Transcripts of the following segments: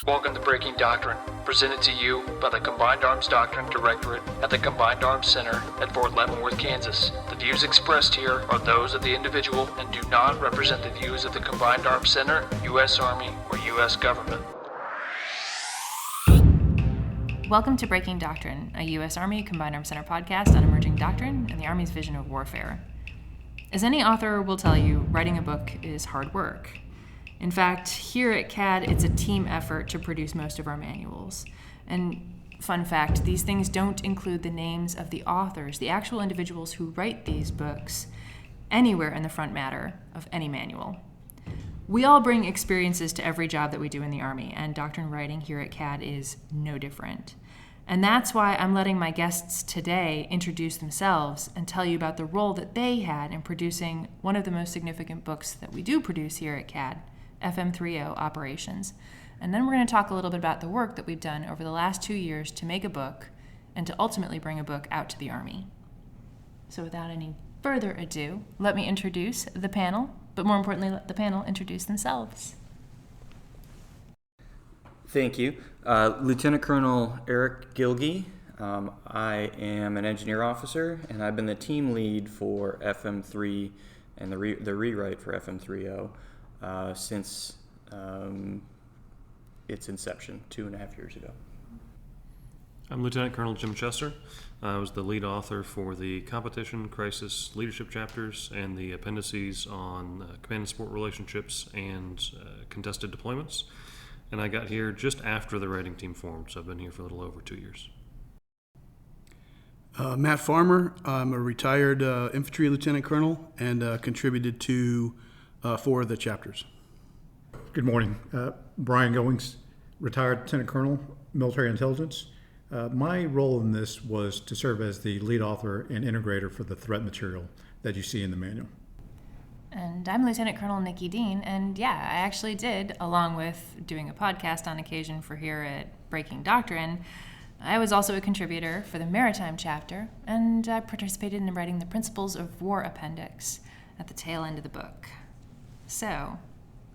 Welcome to Breaking Doctrine, presented to you by the Combined Arms Doctrine Directorate at the Combined Arms Center at Fort Leavenworth, Kansas. The views expressed here are those of the individual and do not represent the views of the Combined Arms Center, U.S. Army, or U.S. government. Welcome to Breaking Doctrine, a U.S. Army Combined Arms Center podcast on emerging doctrine and the Army's vision of warfare. As any author will tell you, writing a book is hard work. In fact, here at CAD, it's a team effort to produce most of our manuals. And fun fact, these things don't include the names of the authors, the actual individuals who write these books, anywhere in the front matter of any manual. We all bring experiences to every job that we do in the Army, and doctrine writing here at CAD is no different. And that's why I'm letting my guests today introduce themselves and tell you about the role that they had in producing one of the most significant books that we do produce here at CAD, FM30 Operations. And then we're going to talk a little bit about the work that we've done over the last 2 years to make a book and to ultimately bring a book out to the Army. So without any further ado, let me introduce the panel, but more importantly, let the panel introduce themselves. Thank you. Lieutenant Colonel Eric Gilge. I am an engineer officer, and I've been the team lead for FM3 and the rewrite for FM30 since its inception 2.5 years ago. I'm Lieutenant Colonel Jim Chester. I was the lead author for the competition, crisis, leadership chapters, and the appendices on command and support relationships and contested deployments. And I got here just after the writing team formed, so I've been here for a little over 2 years. Matt Farmer. I'm a retired infantry lieutenant colonel and contributed to 4 of the chapters. Good morning. Brian Goings, retired lieutenant colonel, military intelligence. My role in this was to serve as the lead author and integrator for the threat material that you see in the manual. And I'm Lieutenant Colonel Nikki Dean, and yeah, I actually did, along with doing a podcast on occasion for here at Breaking Doctrine, I was also a contributor for the Maritime chapter, and I participated in writing the Principles of War appendix at the tail end of the book. So,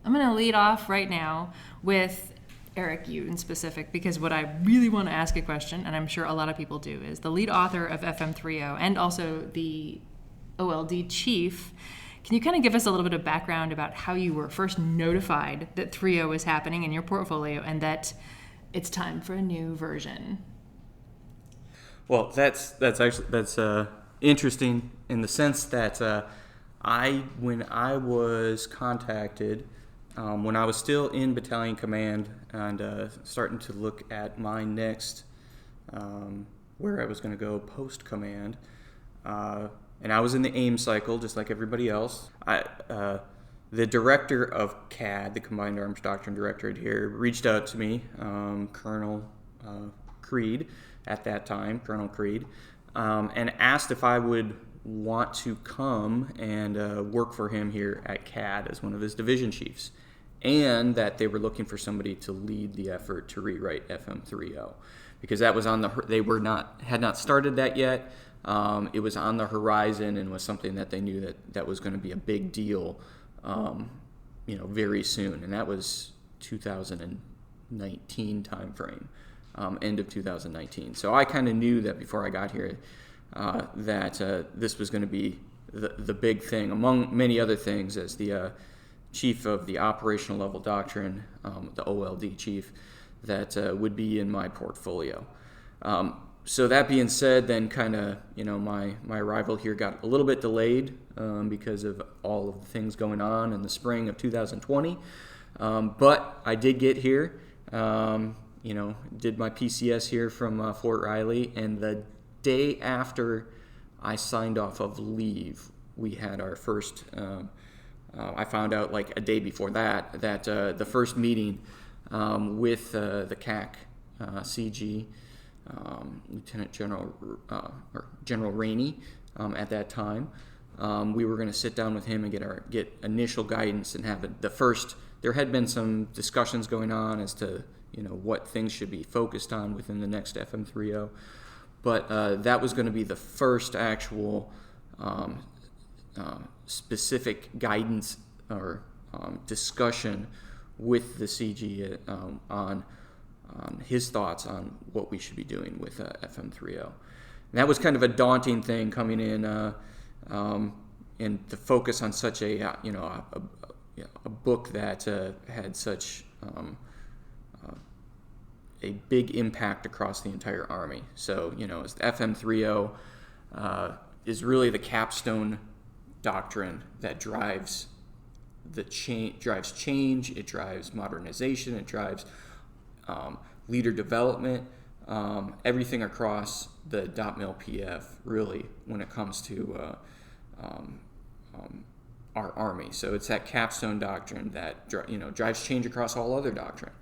I'm going to lead off right now with Eric, you in specific, because what I really want to ask a question, and I'm sure a lot of people do, is the lead author of FM30 and also the OLD chief. Can you kind of give us a little bit of background about how you were first notified that 3.0 was happening in your portfolio and that it's time for a new version? Well, that's interesting in the sense that when I was contacted, when I was still in battalion command and starting to look at my next where I was going to go post command. And I was in the AIM cycle, just like everybody else. The director of CAD, the Combined Arms Doctrine Directorate here, reached out to me, Colonel Creed at that time, Colonel Creed, and asked if I would want to come and work for him here at CAD as one of his division chiefs, and that they were looking for somebody to lead the effort to rewrite FM30, because that was on had not started that yet. It was on the horizon and was something that they knew that was going to be a big deal, very soon. And that was 2019 timeframe, end of 2019. So I kind of knew that before I got here that this was going to be the big thing, among many other things, as the chief of the operational level doctrine, the OLD chief, that would be in my portfolio. So that being said, then kind of, my arrival here got a little bit delayed because of all of the things going on in the spring of 2020. But I did get here, did my PCS here from Fort Riley, and the day after I signed off of leave, we had our first, I found out like a day before that the first meeting with the CAC CG, Lieutenant General or General Rainey at that time. We were going to sit down with him and get initial guidance and have the first. There had been some discussions going on as to what things should be focused on within the next FM30, but that was going to be the first actual specific guidance or discussion with the CG on his thoughts on what we should be doing with FM30. And that was kind of a daunting thing coming in, and to focus on such a book that had such a big impact across the entire Army. So, as the FM30 is really the capstone doctrine that drives change, it drives modernization, it drives leader development, everything across the .mil PF, really, when it comes to our Army. So it's that capstone doctrine that drives change across all other doctrine.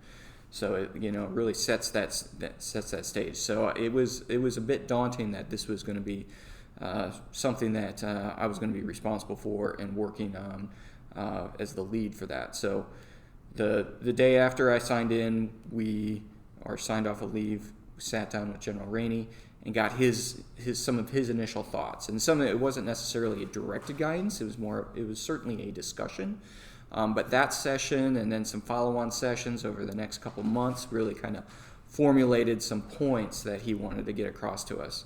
So it really sets that stage. So it was a bit daunting that this was going to be something that I was going to be responsible for and working on as the lead for that. So the day after I signed in, signed off a leave, we sat down with General Rainey and got some of his initial thoughts. And some of it wasn't necessarily a directed guidance. It was certainly a discussion. But that session and then some follow-on sessions over the next couple months really kind of formulated some points that he wanted to get across to us.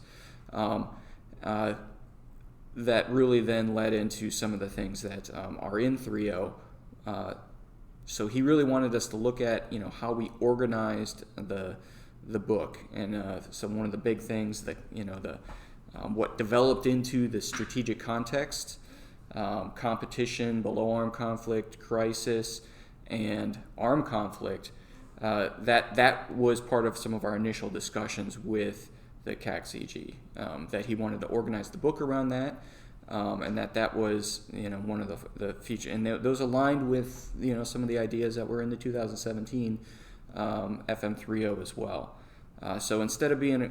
That really then led into some of the things that are in 3.0. So he really wanted us to look at how we organized the book, and so one of the big things that what developed into the strategic context, competition, below armed conflict, crisis, and armed conflict. That was part of some of our initial discussions with the CAC-CG, that he wanted to organize the book around that, and that was one of the features, and those aligned with some of the ideas that were in the 2017 FM30 as well. So instead of being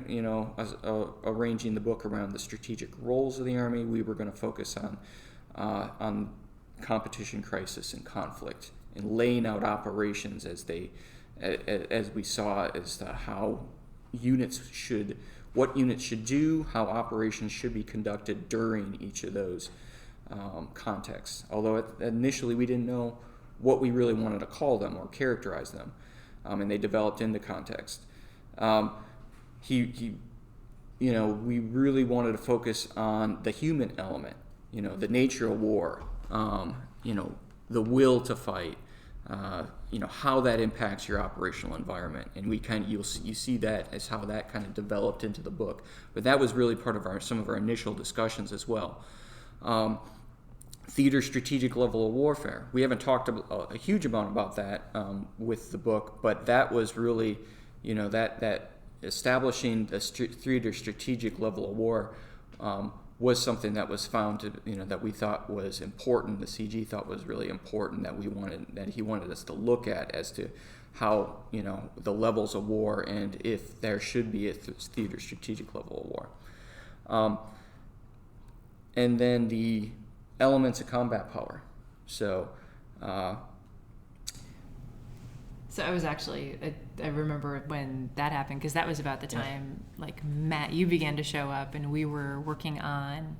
arranging the book around the strategic roles of the Army, we were going to focus on competition, crisis, and conflict, and laying out operations as we saw as to how what units should do, how operations should be conducted during each of those contexts. Although initially we didn't know what we really wanted to call them or characterize them, and they developed into context. We really wanted to focus on the human element, the nature of war, the will to fight, how that impacts your operational environment, and you see that as how that kind of developed into the book. But that was really part of some of our initial discussions as well. Theater strategic level of warfare. We haven't talked a huge amount about that with the book, but that was really, that establishing the theater strategic level of war was something that was found to, that we thought was important. The CG thought was really important, that he wanted us to look at as to how, the levels of war and if there should be a theater strategic level of war. And then the elements of combat power. So I was actually, I remember when that happened, because that was about the time, like, Matt, you began to show up, and we were working on,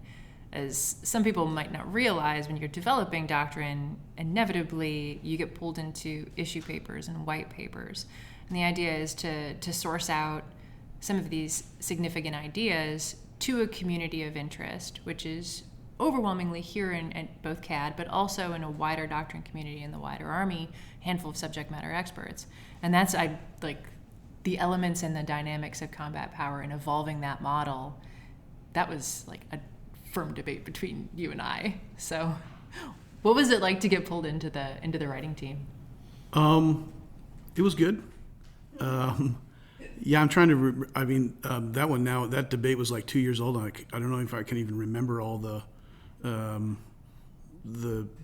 as some people might not realize, when you're developing doctrine, inevitably you get pulled into issue papers and white papers. And the idea is to source out some of these significant ideas to a community of interest, which is overwhelmingly here in both CAD, but also in a wider doctrine community in the wider Army, handful of subject matter experts. And that's the elements and the dynamics of combat power and evolving that model. That was like a firm debate between you and I. So what was it like to get pulled into the writing team? It was good. I'm trying to. That debate was like 2 years old. I don't know if I can even remember all the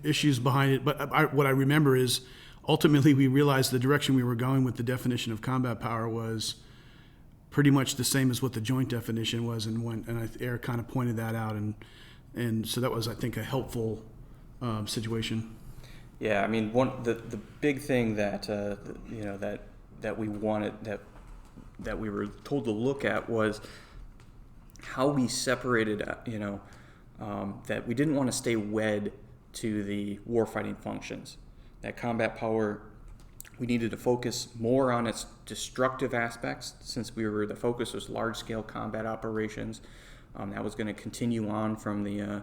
issues behind it. But what I remember is ultimately we realized the direction we were going with the definition of combat power was pretty much the same as what the joint definition was, and Eric kind of pointed that out, and so that was, I think, a helpful situation. Yeah, I mean, the big thing that that we wanted that we were told to look at was how we separated, that we didn't want to stay wed to the warfighting functions. That combat power We needed to focus more on its destructive aspects, since the focus was large-scale combat operations. That was going to continue on from the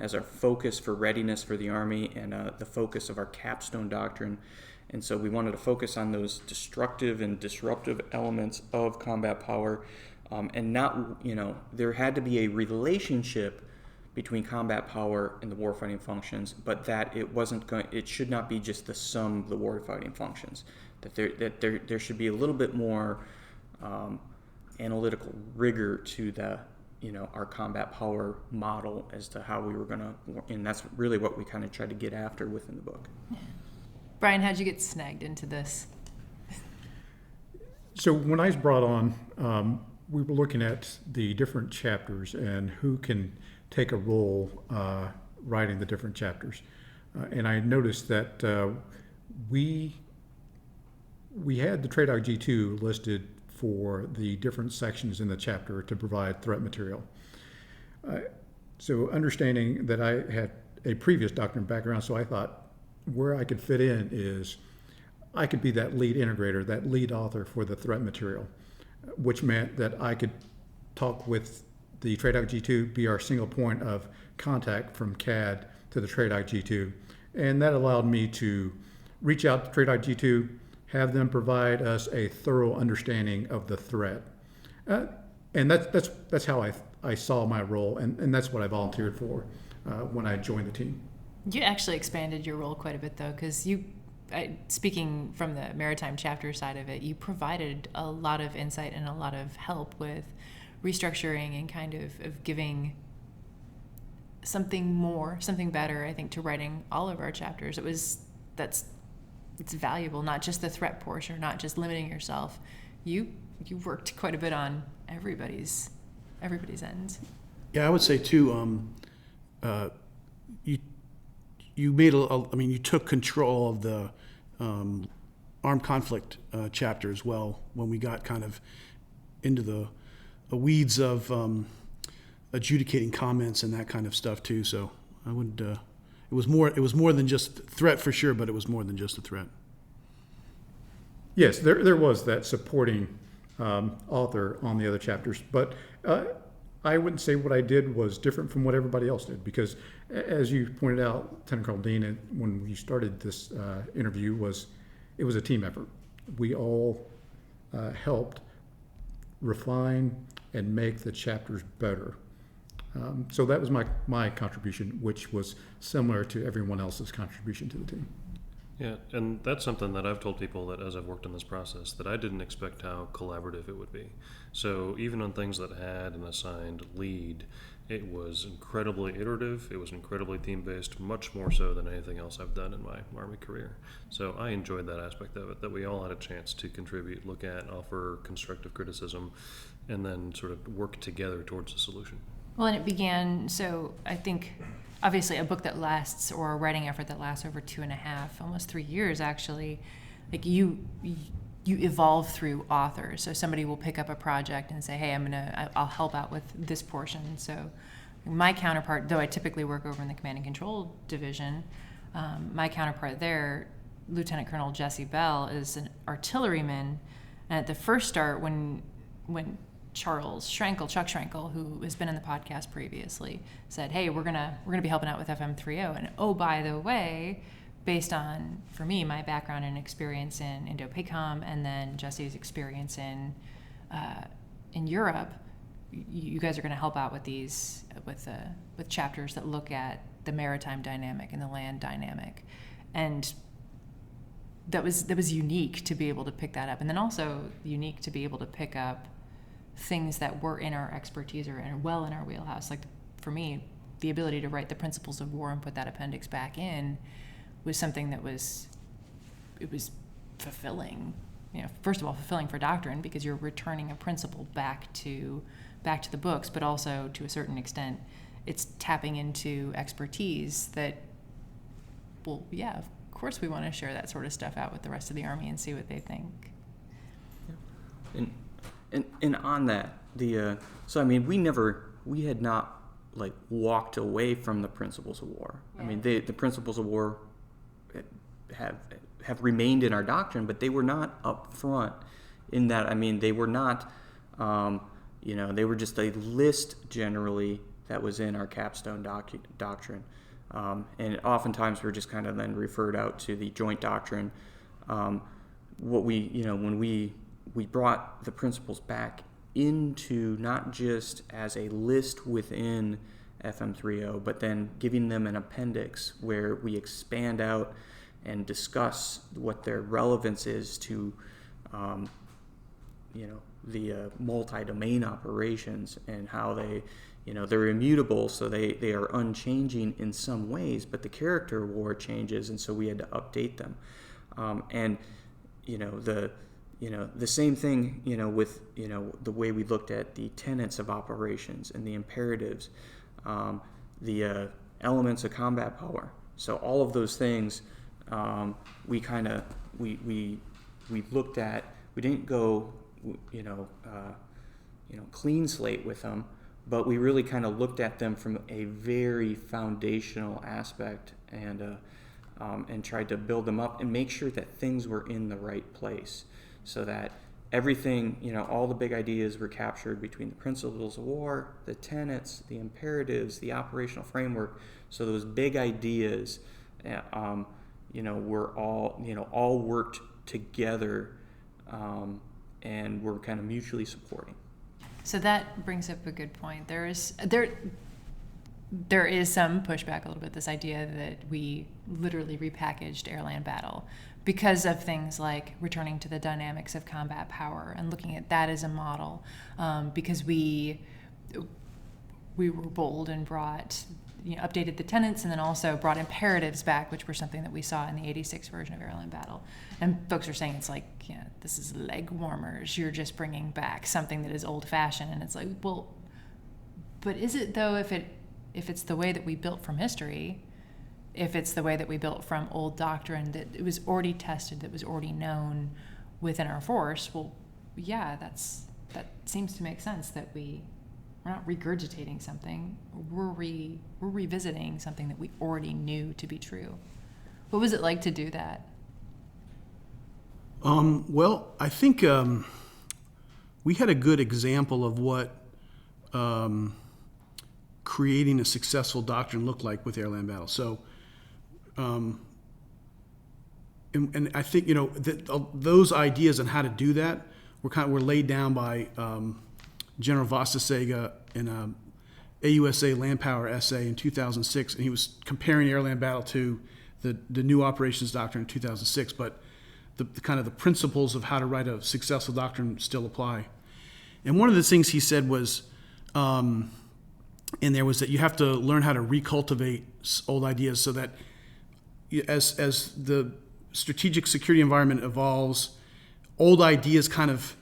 as our focus for readiness for the Army and the focus of our capstone doctrine. And so we wanted to focus on those destructive and disruptive elements of combat power, and not, there had to be a relationship between combat power and the warfighting functions, but that it should not be just the sum of the warfighting functions. That there should be a little bit more analytical rigor to our combat power model as to how we were going to, and that's really what we kind of tried to get after within the book. Brian, how'd you get snagged into this? So when I was brought on, we were looking at the different chapters and who can take a role writing the different chapters. And I noticed that we had the TRADOC G2 listed for the different sections in the chapter to provide threat material. So understanding that I had a previous doctrine background, so I thought where I could fit in is I could be that lead integrator, that lead author for the threat material, which meant that I could talk with the TRADOC G2, be our single point of contact from CAD to the TRADOC G2. And that allowed me to reach out to TRADOC G2, have them provide us a thorough understanding of the threat. And that's how I saw my role, and that's what I volunteered for when I joined the team. You actually expanded your role quite a bit, though, because speaking from the maritime chapter side of it, you provided a lot of insight and a lot of help with restructuring and kind of giving something more, something better, I think, to writing all of our chapters. It's valuable, not just the threat portion, not just limiting yourself. You worked quite a bit on everybody's ends. Yeah, I would say too. You made you took control of the armed conflict chapter as well when we got kind of into the weeds of adjudicating comments and that kind of stuff too. So I would. It was more than just threat for sure, but it was more than just a threat. Yes, there was that supporting author on the other chapters, but I wouldn't say what I did was different from what everybody else did, because as you pointed out, Lieutenant Colonel Dean, when we started this interview, it was a team effort. We all helped refine and make the chapters better. So that was my contribution, which was similar to everyone else's contribution to the team. Yeah, and that's something that I've told people that as I've worked in this process, that I didn't expect how collaborative it would be. So even on things that had an assigned lead, it was incredibly iterative, it was incredibly team-based, much more so than anything else I've done in my Army career. So I enjoyed that aspect of it, that we all had a chance to contribute, look at, offer constructive criticism, and then sort of work together towards a solution. Well, and it began, so I think, obviously a book that lasts, or a writing effort that lasts over 2.5, almost 3 years actually, like you evolve through authors. So somebody will pick up a project and say, hey, I'll help out with this portion. So my counterpart, though I typically work over in the Command and Control Division, my counterpart there, Lieutenant Colonel Jesse Bell, is an artilleryman. And at the first start, when Chuck Schrenkel, who has been in the podcast previously, said, hey, we're gonna be helping out with FM30. And oh, by the way, based on, for me, my background and experience in Indo-PACOM, and then Jesse's experience in Europe, you guys are going to help out with these with chapters that look at the maritime dynamic and the land dynamic, and that was unique to be able to pick that up, and then also unique to be able to pick up things that were in our expertise or well in our wheelhouse. Like for me, the ability to write the Principles of War and put that appendix back in was something that was fulfilling. First of all, fulfilling for doctrine, because you're returning a principle back to the books, but also to a certain extent, it's tapping into expertise that, well, yeah, of course we want to share that sort of stuff out with the rest of the Army and see what they think. And on that, we had not walked away from the Principles of War. Yeah. I mean, the Principles of War have have remained in our doctrine, but they were not up front in that. I mean, they were not, they were just a list generally that was in our capstone doctrine. And oftentimes we're just kind of then referred out to the joint doctrine. When we brought the principles back into not just as a list within FM30, but then giving them an appendix where we expand out and discuss what their relevance is to, the multi-domain operations and how they, they're immutable, so they are unchanging in some ways, but the character war changes, and so we had to update them. The same thing, with, the way we looked at the tenets of operations and the imperatives, the elements of combat power. So all of those things, we looked at. We didn't go, clean slate with them, but we really kind of looked at them from a very foundational aspect and tried to build them up and make sure that things were in the right place, so that everything, all the big ideas were captured between the principles of war, the tenets, the imperatives, the operational framework. So those big ideas, were all worked together, and were kind of mutually supporting. So that brings up a good point. There is some pushback a little bit, this idea that we literally repackaged air-land battle because of things like returning to the dynamics of combat power and looking at that as a model, because we were bold and brought, updated the tenets and then also brought imperatives back, which were something that we saw in the 86 version of air-land battle. And folks are saying it's like, this is leg warmers. You're just bringing back something that is old-fashioned. And it's like, well, but is it though, if it's the way that we built from history, if it's the way that we built from old doctrine that it was already tested, that was already known within our force, well, yeah, that seems to make sense, that we're not regurgitating something, we're revisiting something that we already knew to be true. What was it like to do that? Well, I think we had a good example of what creating a successful doctrine looked like with air-land battle. So, and I think those ideas on how to do that were laid down by General Vastasega in a AUSA land power essay in 2006, and he was comparing air-land battle to the new operations doctrine in 2006, but the kind of the principles of how to write a successful doctrine still apply. And one of the things he said was, in there was that you have to learn how to recultivate old ideas, so that as the strategic security environment evolves, old ideas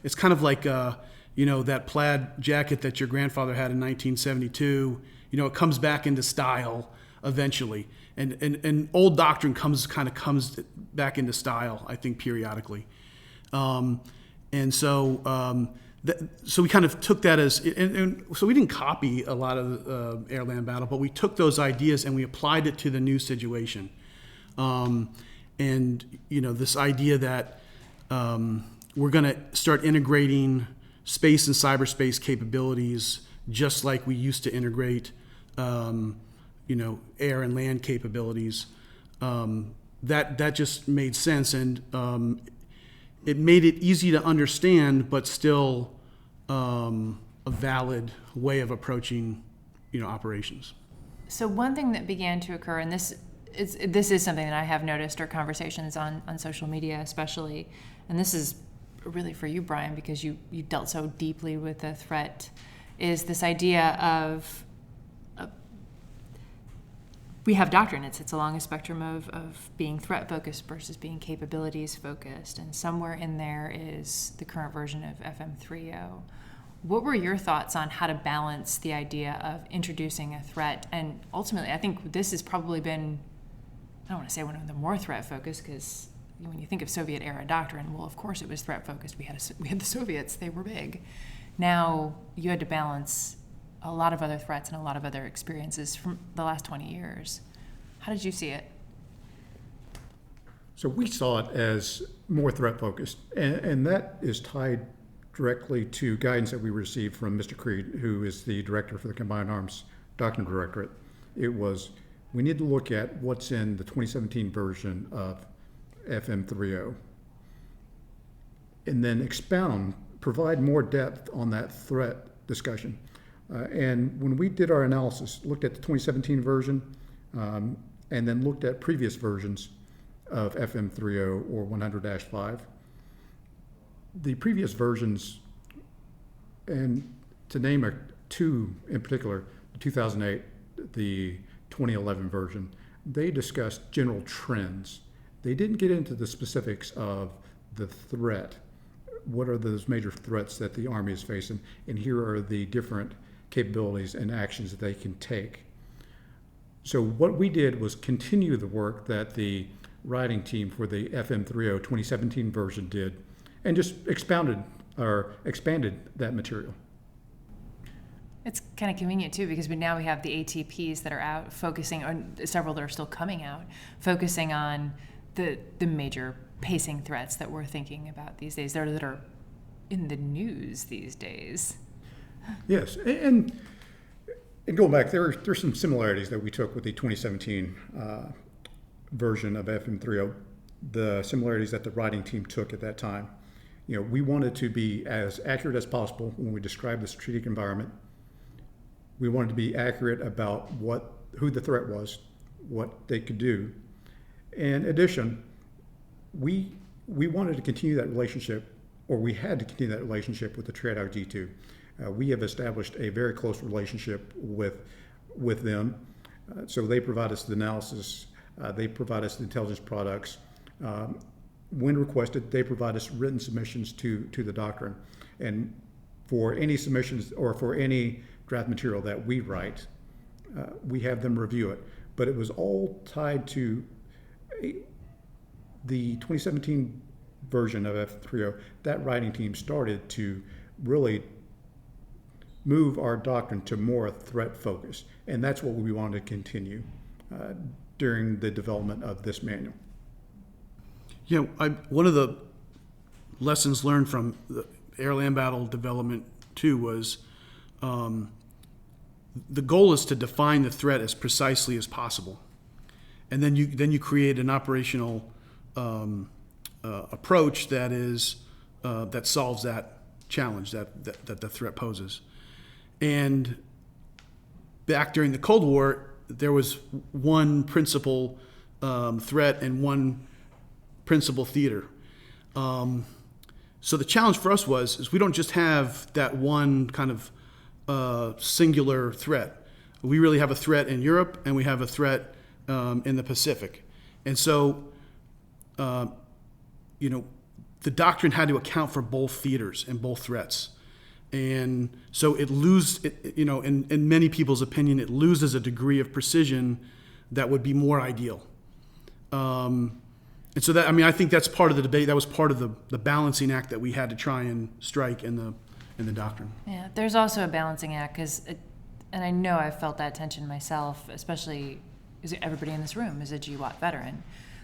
it's kind of like that plaid jacket that your grandfather had in 1972. It comes back into style eventually, and old doctrine comes back into style, I think, periodically. So we kind of took that as, and so we didn't copy a lot of air-land battle, but we took those ideas and we applied it to the new situation. This idea that we're going to start integrating space and cyberspace capabilities just like we used to integrate, air and land capabilities. That just made sense, and it made it easy to understand, but still a valid way of approaching, operations. So one thing that began to occur, and this is something that I have noticed, or conversations on social media especially, and this is really for you, Brian, because you dealt so deeply with the threat, is this idea of we have doctrine. It's along a spectrum of being threat focused versus being capabilities focused, and somewhere in there is the current version of FM30. What were your thoughts on how to balance the idea of introducing a threat? And ultimately, I think this has probably been, I don't want to say one of the more threat focused, because when you think of Soviet era doctrine, well, of course it was threat focused. We had the Soviets; they were big. Now you had to balance a lot of other threats and a lot of other experiences from the last 20 years. How did you see it? So we saw it as more threat focused, and that is tied directly to guidance that we received from Mr. Creed, who is the director for the Combined Arms Doctrine Directorate. It was, we need to look at what's in the 2017 version of FM30, and then provide more depth on that threat discussion. And when we did our analysis, looked at the 2017 version, and then looked at previous versions of FM30 or 100-5, the previous versions, and to name two in particular, the 2008, the 2011 version, they discussed general trends. They didn't get into the specifics of the threat. What are those major threats that the Army is facing? And here are the different capabilities and actions that they can take. So what we did was continue the work that the writing team for the FM30 2017 version did, and just expanded that material. It's kind of convenient too, because now we have the ATPs that are out focusing on several that are still coming out, focusing on the major pacing threats that we're thinking about these days, that are in the news these days. Yes, and going back, there's some similarities that we took with the 2017 version of FM30, the similarities that the writing team took at that time. We wanted to be as accurate as possible when we described the strategic environment. We wanted to be accurate about who the threat was, what they could do. In addition, we wanted to continue that relationship, or we had to continue that relationship with the TRADOC G2. We have established a very close relationship with them. So they provide us the analysis, they provide us the intelligence products. When requested, they provide us written submissions to the doctrine. And for any submissions or for any draft material that we write, we have them review it. But it was all tied to the 2017 version of F30. That writing team started to really move our doctrine to more threat focus. And that's what we wanted to continue during the development of this manual. One of the lessons learned from the air land battle development too was the goal is to define the threat as precisely as possible, and then you create an operational approach that solves that challenge that the threat poses. And back during the Cold War, there was one principal threat and one principal theater. So the challenge for us is we don't just have that one kind of singular threat. We really have a threat in Europe, and we have a threat in the Pacific. And so, the doctrine had to account for both theaters and both threats. And so in many people's opinion, it loses a degree of precision that would be more ideal. And so I think that's part of the debate. That was part of the balancing act that we had to try and strike in the doctrine. Yeah, there's also a balancing act and I know I've felt that tension myself, especially because everybody in this room is a GWAT veteran,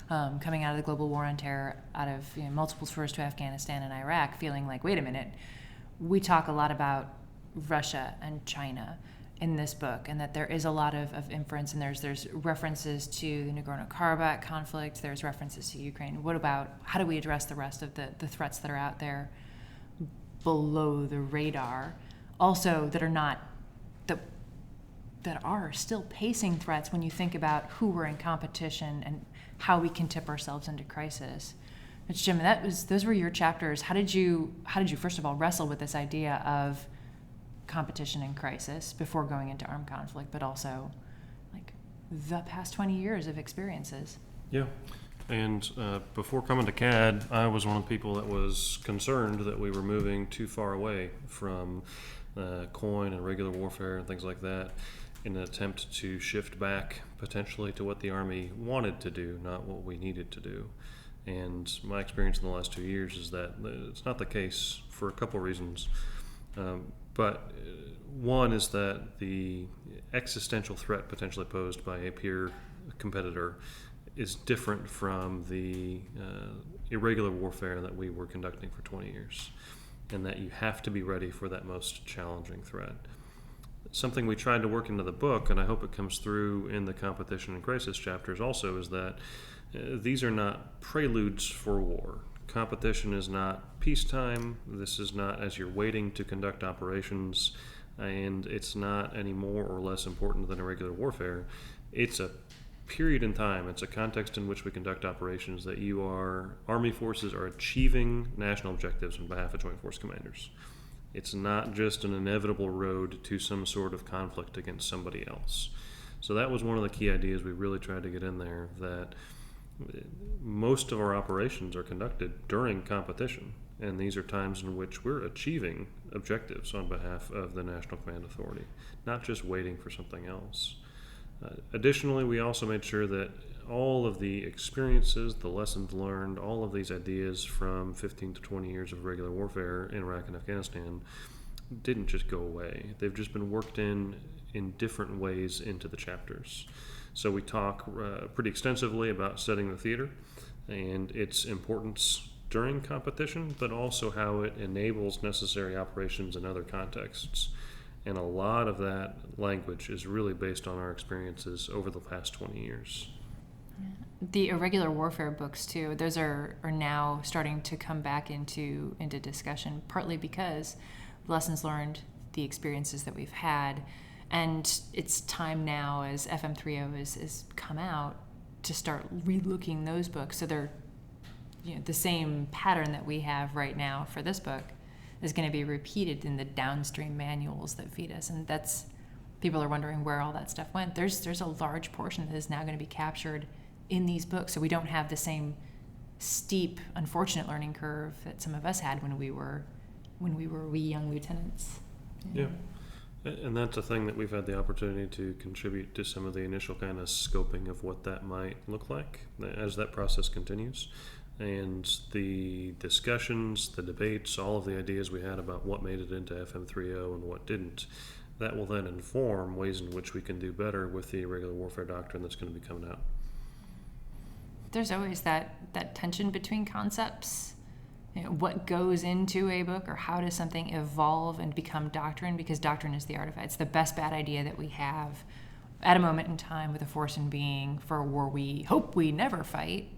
coming out of the global war on terror, out of multiple tours to Afghanistan and Iraq, feeling like, wait a minute, we talk a lot about Russia and China in this book, and that there is a lot of inference, and there's references to the Nagorno-Karabakh conflict, there's references to Ukraine. What about, how do we address the rest of the threats that are out there below the radar, also that are not, that are still pacing threats when you think about who we're in competition and how we can tip ourselves into crisis? But Jim, those were your chapters. How did you first of all wrestle with this idea of competition and crisis before going into armed conflict, but also like the past 20 years of experiences? Yeah. And before coming to CAD, I was one of the people that was concerned that we were moving too far away from coin and regular warfare and things like that, in an attempt to shift back potentially to what the Army wanted to do, not what we needed to do. And my experience in the last 2 years is that it's not the case for a couple of reasons. But one is that the existential threat potentially posed by a peer competitor is different from the irregular warfare that we were conducting for 20 years, and that you have to be ready for that most challenging threat. Something we tried to work into the book, and I hope it comes through in the competition and crisis chapters also, is that these are not preludes for war. Competition is not peacetime. This is not as you're waiting to conduct operations, and it's not any more or less important than irregular warfare. It's a period in time, it's a context in which we conduct operations that Army forces are achieving national objectives on behalf of Joint Force Commanders. It's not just an inevitable road to some sort of conflict against somebody else. So that was one of the key ideas we really tried to get in there, that most of our operations are conducted during competition, and these are times in which we're achieving objectives on behalf of the National Command Authority, not just waiting for something else. Additionally, we also made sure that all of the experiences, the lessons learned, all of these ideas from 15 to 20 years of regular warfare in Iraq and Afghanistan didn't just go away. They've just been worked in different ways into the chapters. So we talk pretty extensively about setting the theater and its importance during competition, but also how it enables necessary operations in other contexts. And a lot of that language is really based on our experiences over the past 20 years. The irregular warfare books, too, those are now starting to come back into discussion, partly because lessons learned, the experiences that we've had, and it's time now, as FM30 has come out, to start relooking those books. So they're the same pattern that we have right now for this book is going to be repeated in the downstream manuals that feed us, and that's, people are wondering where all that stuff went. There's a large portion that is now going to be captured in these books, so we don't have the same steep, unfortunate learning curve that some of us had when we were wee young lieutenants. Yeah. And that's a thing that we've had the opportunity to contribute to some of the initial kind of scoping of what that might look like as that process continues. And the discussions, the debates, all of the ideas we had about what made it into FM30 and what didn't, that will then inform ways in which we can do better with the irregular warfare doctrine that's going to be coming out. There's always that tension between concepts. What goes into a book, or how does something evolve and become doctrine? Because doctrine is the artifact. It's the best bad idea that we have at a moment in time with a force in being for a war we hope we never fight.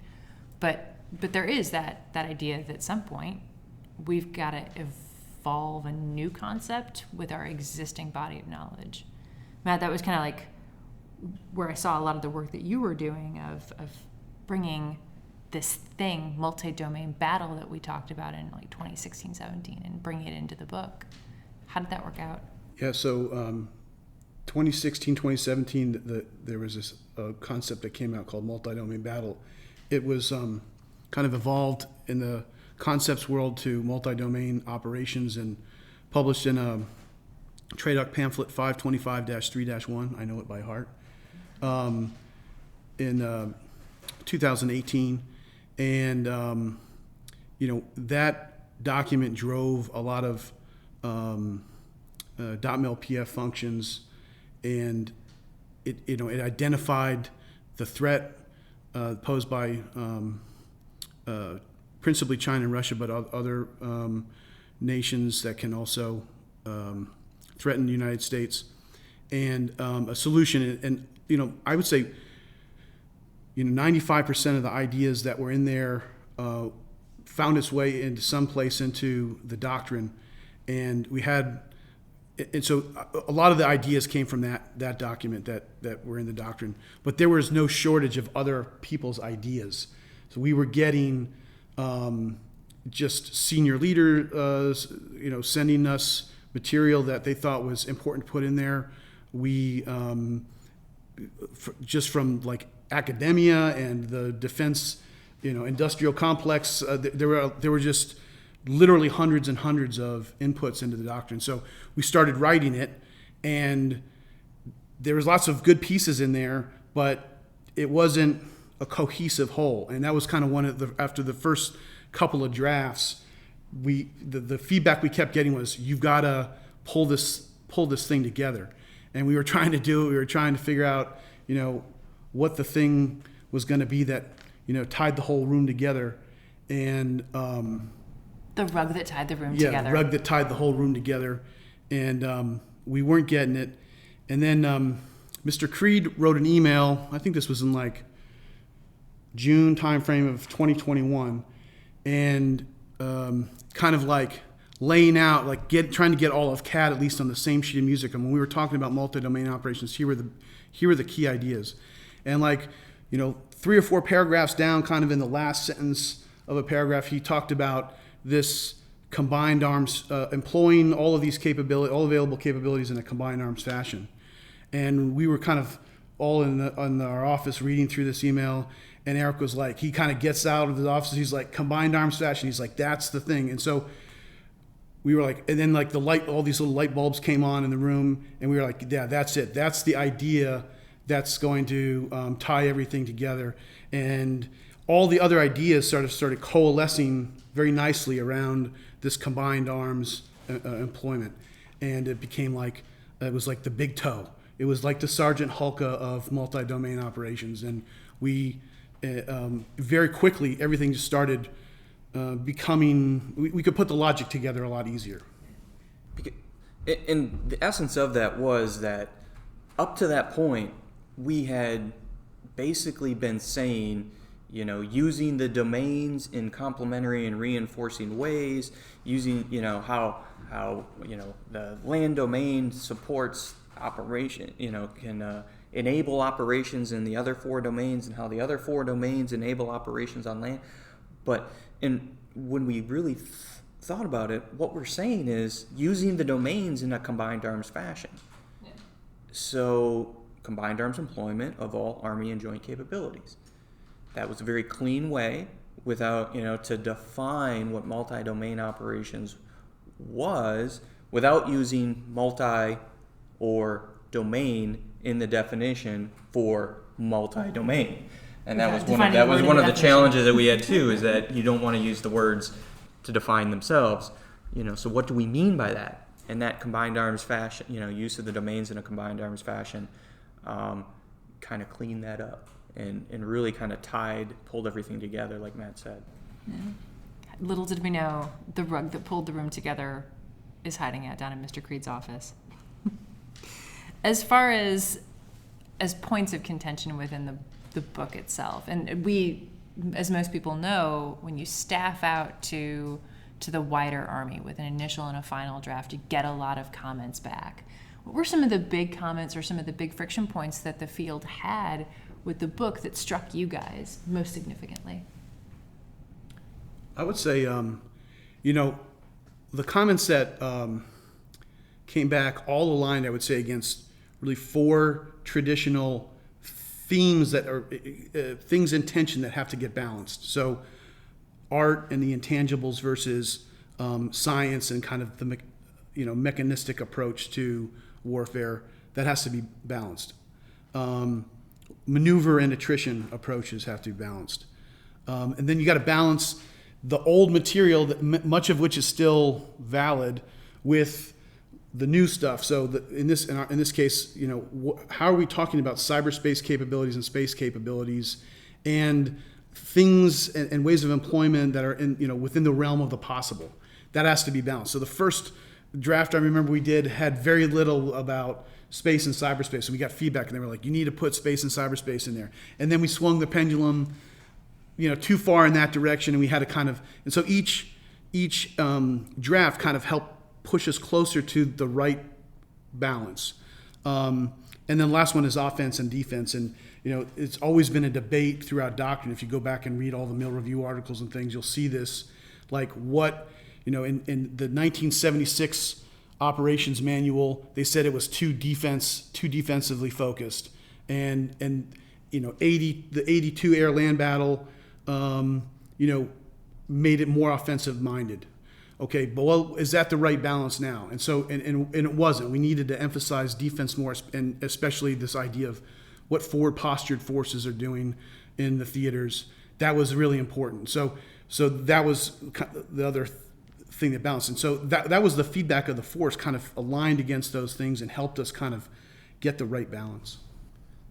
But there is that idea that at some point we've got to evolve a new concept with our existing body of knowledge. Matt, that was kind of like where I saw a lot of the work that you were doing of bringing this thing, multi-domain battle that we talked about in like 2016-17, and bringing it into the book. How did that work out? Yeah, so 2016, 2017, there was this concept that came out called multi-domain battle. It was kind of evolved in the concepts world to multi-domain operations and published in a TRADOC pamphlet 525-3-1. I know it by heart. In 2018, and that document drove a lot of .mil PF functions, and it identified the threat posed by principally China and Russia, but other nations that can also threaten the United States, and a solution. And I would say 95% of the ideas that were in there found its way into some place into the doctrine, and so a lot of the ideas came from that document that were in the doctrine. But there was no shortage of other people's ideas. So we were getting just senior leaders, sending us material that they thought was important to put in there. We just from like academia and the defense, industrial complex, there were just literally hundreds and hundreds of inputs into the doctrine. So we started writing it, and there was lots of good pieces in there, but it wasn't a cohesive whole. And that was kind of after the first couple of drafts, the feedback we kept getting was, you've got to pull this thing together. And we were trying to do it. We were trying to figure out, what the thing was going to be that, tied the whole room together. And the rug that tied the room yeah, together. the rug that tied the whole room together. And we weren't getting it. And then Mr. Creed wrote an email. I think this was in like June timeframe of 2021, and kind of like laying out, like trying to get all of CAD at least on the same sheet of music. And when we were talking about multi-domain operations, here were the key ideas. And 3 or 4 paragraphs down, kind of in the last sentence of a paragraph, he talked about this combined arms, employing all of these capabilities, all available capabilities in a combined arms fashion. And we were kind of all in our office reading through this email, and Eric was like, he kind of gets out of the office, he's like, combined arms fashion, he's like, that's the thing. And so we were like, and then like all these little light bulbs came on in the room, and we were like, yeah, that's it. That's the idea that's going to tie everything together. And all the other ideas started coalescing very nicely around this combined arms employment. And it became it was like the big toe. It was like the Sergeant Hulka of multi-domain operations. And we, very quickly, everything just started becoming, we could put the logic together a lot easier. And the essence of that was that up to that point, we had basically been saying, using the domains in complementary and reinforcing ways, using, how the land domain supports operation, can enable operations in the other 4 domains, and how the other 4 domains enable operations on land. But when we really thought about it, what we're saying is using the domains in a combined arms fashion. Yeah. So combined arms employment of all Army and joint capabilities. That was a very clean way without, to define what multi-domain operations was without using multi or domain in the definition for multi-domain. And that was one of the challenges that we had too, is that you don't want to use the words to define themselves. So what do we mean by that? And that combined arms fashion, use of the domains in a combined arms fashion, kind of cleaned that up and really kind of pulled everything together, like Matt said. Yeah. Little did we know, the rug that pulled the room together is hiding out down in Mr. Creed's office. As far as points of contention within the book itself, and we, as most people know, when you staff out to the wider Army with an initial and a final draft, you get a lot of comments back. What were some of the big comments or some of the big friction points that the field had with the book that struck you guys most significantly? I would say, the comments that came back all aligned, I would say, against really 4 traditional themes that are things in tension that have to get balanced. So art and the intangibles versus science and kind of the mechanistic approach to warfare, that has to be balanced. Maneuver and attrition approaches have to be balanced. And then you got to balance the old material, that much of which is still valid, with the new stuff. So in this case, how are we talking about cyberspace capabilities and space capabilities, and things and ways of employment that are within the realm of the possible? That has to be balanced. So the first draft I remember we did had very little about space and cyberspace. So we got feedback, and they were like, you need to put space and cyberspace in there. And then we swung the pendulum, too far in that direction, and we had to kind of, and so each draft kind of helped push us closer to the right balance. And then the last one is offense and defense. And, it's always been a debate throughout doctrine. If you go back and read all the Mill Review articles and things, you'll see this, like what, in the 1976 operations manual, they said it was too defensively focused. And the 82 air land battle, made it more offensive minded. Okay, but is that the right balance now? And so, and it wasn't. We needed to emphasize defense more, and especially this idea of what forward postured forces are doing in the theaters. That was really important. So that was the other thing that balanced. And so that was the feedback of the force, kind of aligned against those things and helped us kind of get the right balance.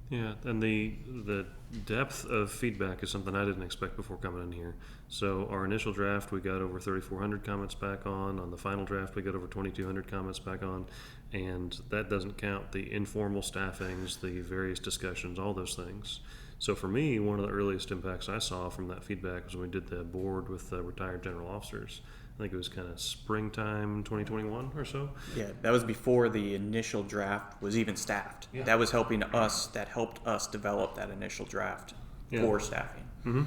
Yeah, and the depth of feedback is something I didn't expect before coming in here. So our initial draft, we got over 3,400 comments back on. On the final draft, we got over 2,200 comments back on. And that doesn't count the informal staffings, the various discussions, all those things. So for me, one of the earliest impacts I saw from that feedback was when we did the board with the retired general officers. I think it was kind of springtime 2021 or so. Yeah, that was before the initial draft was even staffed. Yeah. That was helped us develop that initial draft for staffing. Mm-hmm.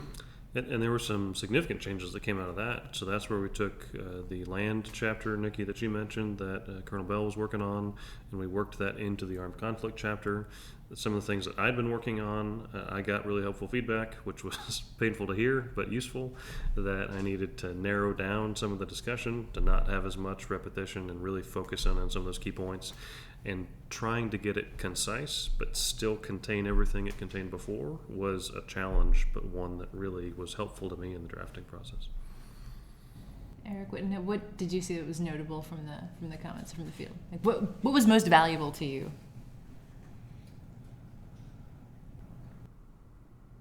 And there were some significant changes that came out of that. So that's where we took the land chapter, Nikki, that you mentioned, that Colonel Bell was working on, and we worked that into the armed conflict chapter. Some of the things that I'd been working on, I got really helpful feedback, which was painful to hear, but useful, that I needed to narrow down some of the discussion, to not have as much repetition and really focus on some of those key points. And trying to get it concise, but still contain everything it contained before was a challenge, but one that really was helpful to me in the drafting process. Eric, what did you see that was notable from the comments from the field? Like what was most valuable to you?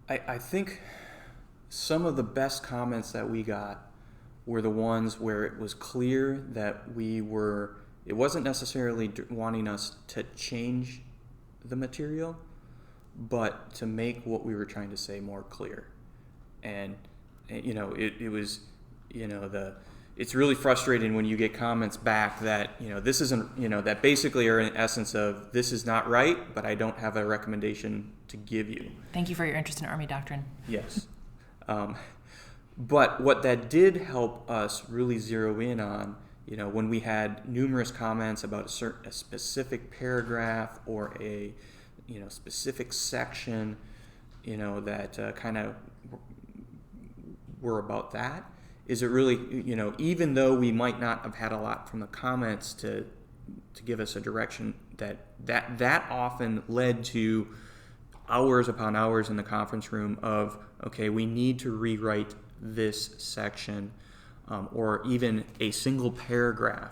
I think some of the best comments that we got were the ones where it was clear that it wasn't necessarily wanting us to change the material, but to make what we were trying to say more clear. And it was, it's really frustrating when you get comments back that, this isn't, that basically are in essence of, this is not right, but I don't have a recommendation to give you. Thank you for your interest in Army doctrine. Yes. But what that did help us really zero in on, when we had numerous comments about a specific paragraph or a, specific section, that kind of were about that, is it really, even though we might not have had a lot from the comments to give us a direction, that often led to hours upon hours in the conference room of, okay, we need to rewrite this section, or even a single paragraph,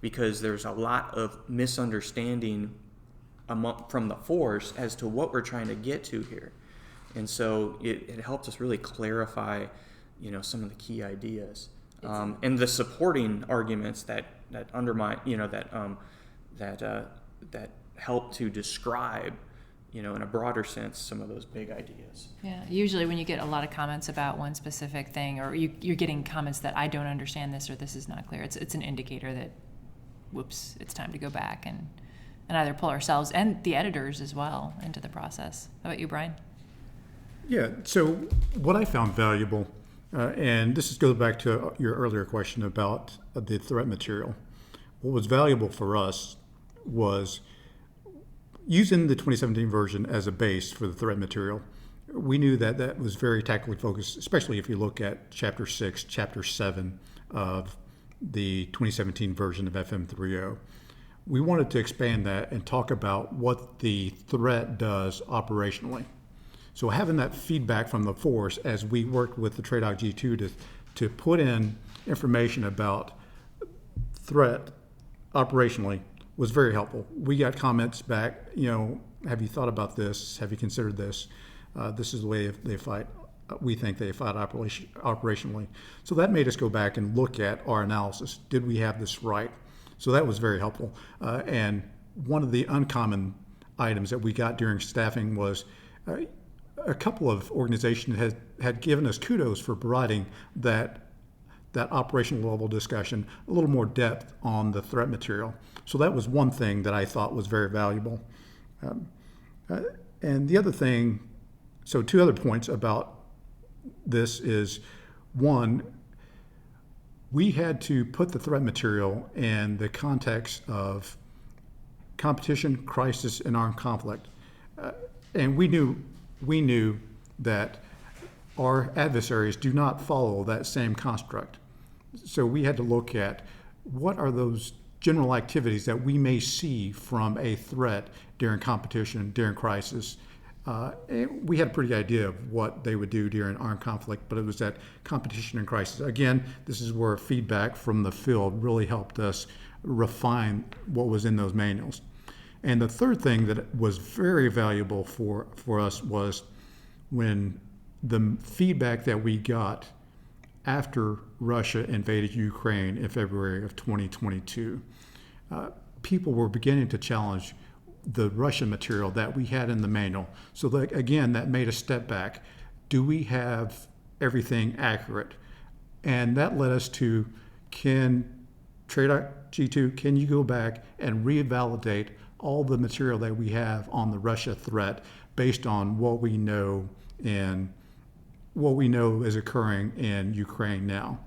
because there's a lot of misunderstanding from the force as to what we're trying to get to here. And so it helped us really clarify, some of the key ideas, and the supporting arguments that undermine, that help to describe, in a broader sense, some of those big ideas. Yeah, usually when you get a lot of comments about one specific thing, or you're getting comments that I don't understand this or this is not clear, it's an indicator that, whoops, it's time to go back and either pull ourselves and the editors as well into the process. How about you, Brian? Yeah, so what I found valuable, and this goes back to your earlier question about the threat material. What was valuable for us was using the 2017 version as a base for the threat material. We knew that that was very tactically focused, especially if you look at Chapter 6, Chapter 7 of the 2017 version of FM 3.0. We wanted to expand that and talk about what the threat does operationally. So having that feedback from the force as we worked with the TRADOC G2 to put in information about threat operationally was very helpful. We got comments back, have you thought about this? Have you considered this? This is the way they fight. We think they fight operationally. So that made us go back and look at our analysis. Did we have this right? So that was very helpful. And one of the uncommon items that we got during staffing was a couple of organizations had given us kudos for providing that operational level discussion, a little more depth on the threat material. So that was one thing that I thought was very valuable. And the other thing, so two other points about this is, one, we had to put the threat material in the context of competition, crisis, and armed conflict. And we knew that our adversaries do not follow that same construct. So we had to look at what are those general activities that we may see from a threat during competition, during crisis. We had a pretty idea of what they would do during armed conflict, but it was that competition and crisis. Again, this is where feedback from the field really helped us refine what was in those manuals. And the third thing that was very valuable for us was when the feedback that we got after Russia invaded Ukraine in February of 2022, people were beginning to challenge the Russian material that we had in the manual. So that, again, that made us step back. Do we have everything accurate? And that led us to, TRADOC G2, can you go back and revalidate all the material that we have on the Russia threat based on what we know and what we know is occurring in Ukraine now?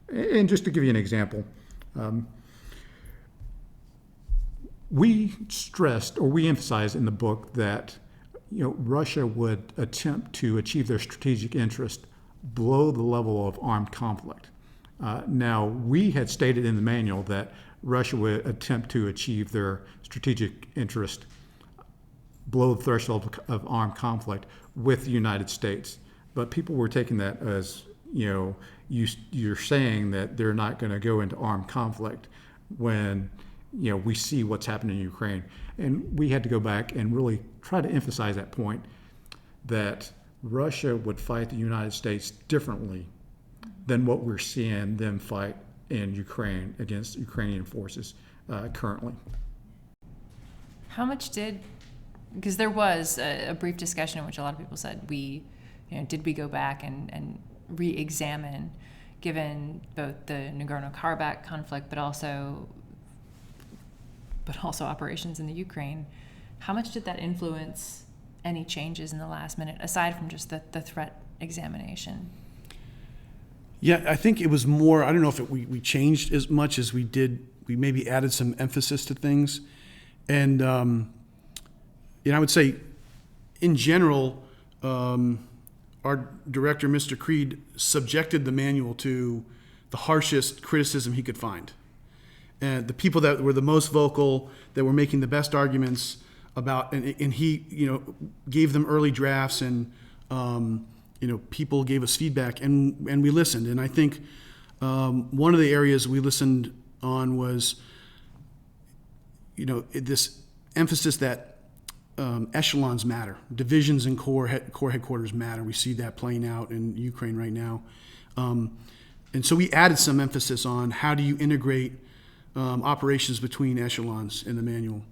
And just to give you an example, we stressed, or we emphasized in the book, that Russia would attempt to achieve their strategic interest below the level of armed conflict. Now, we had stated in the manual that Russia would attempt to achieve their strategic interest below the threshold of armed conflict with the United States. But people were taking that as, you're saying that they're not going to go into armed conflict when we see what's happening in Ukraine. And we had to go back and really try to emphasize that point, that Russia would fight the United States differently than what we're seeing them fight in Ukraine against Ukrainian forces currently. How much because there was a brief discussion in which a lot of people said, did we go back and re-examine, given both the Nagorno-Karabakh conflict, but also operations in the Ukraine. How much did that influence any changes in the last minute, aside from just the threat examination? Yeah, I think it was more, I don't know if we changed as much as we did. We maybe added some emphasis to things. And I would say, in general, our director, Mr. Creed, subjected the manual to the harshest criticism he could find. And the people that were the most vocal, that were making the best arguments about, and he, gave them early drafts, and people gave us feedback, and we listened. And I think one of the areas we listened on was, this emphasis that echelons matter, divisions and corps headquarters matter. We see that playing out in Ukraine right now, and so we added some emphasis on how do you integrate operations between echelons in the manual,